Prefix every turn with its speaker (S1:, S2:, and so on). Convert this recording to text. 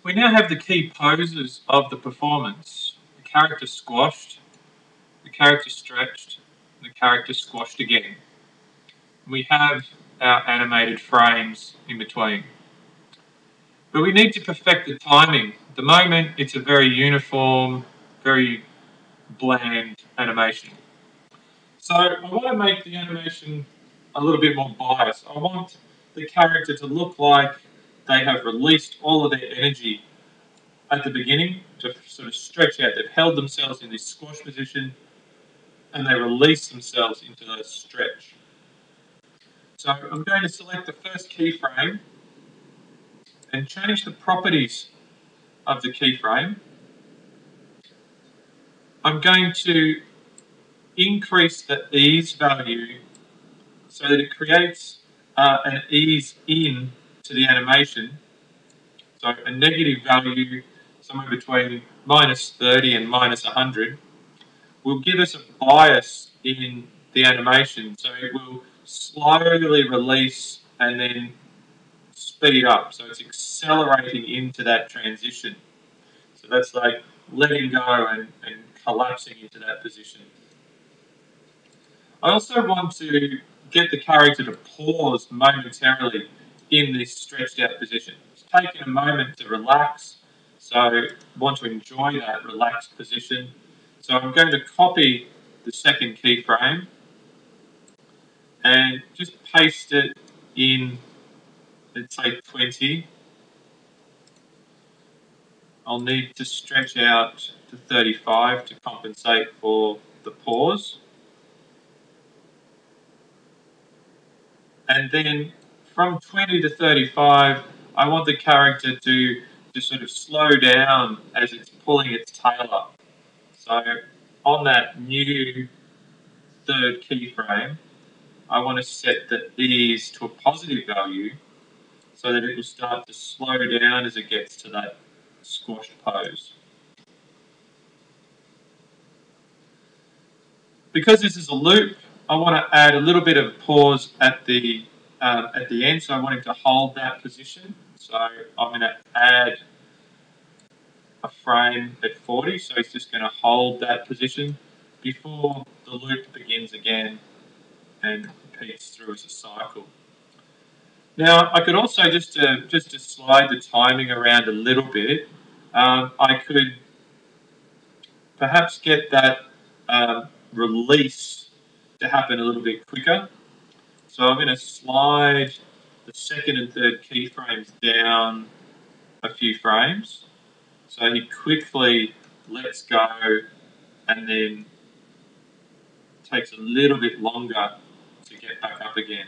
S1: We now have the key poses of the performance. The character squashed, the character stretched, and the character squashed again. We have our animated frames in between. But we need to perfect the timing. At the moment, it's a very uniform, very bland animation. So I want to make the animation a little bit more biased. I want the character to look like they have released all of their energy at the beginning to sort of stretch out. They've held themselves in this squash position and they release themselves into the stretch. So I'm going to select the first keyframe and change the properties of the keyframe. I'm going to increase the ease value so that it creates an ease in to the animation. So a negative value, somewhere between -30 and -100, will give us a bias in the animation. So it will slowly release and then speed up. So it's accelerating into that transition. So that's like letting go and collapsing into that position. I also want to get the character to pause momentarily in this stretched out position. It's taking a moment to relax, so I want to enjoy that relaxed position. So I'm going to copy the second keyframe and just paste it in, let's say 20. I'll need to stretch out to 35 to compensate for the pause. And then from 20 to 35, I want the character to sort of slow down as it's pulling its tail up. So on that new third keyframe, I want to set the ease to a positive value so that it will start to slow down as it gets to that squashed pose. Because this is a loop, I want to add a little bit of pause at the end, so I want him to hold that position. So I'm going to add a frame at 40, so he's just going to hold that position before the loop begins again and repeats through as a cycle. Now, I could also, just to slide the timing around a little bit, I could perhaps get that release to happen a little bit quicker. So I'm going to slide the second and third keyframes down a few frames. So he quickly lets go and then takes a little bit longer to get back up again.